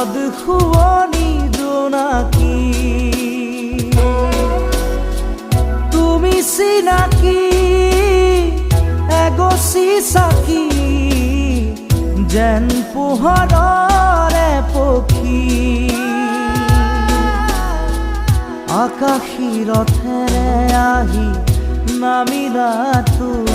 ৰদ খুৱনি জোনাকি তুমি চিনাকি এগছি চাকি যেন পোহৰৰে পক্ষী আকাশী ৰথেৰে আহি নামিলা তুমি।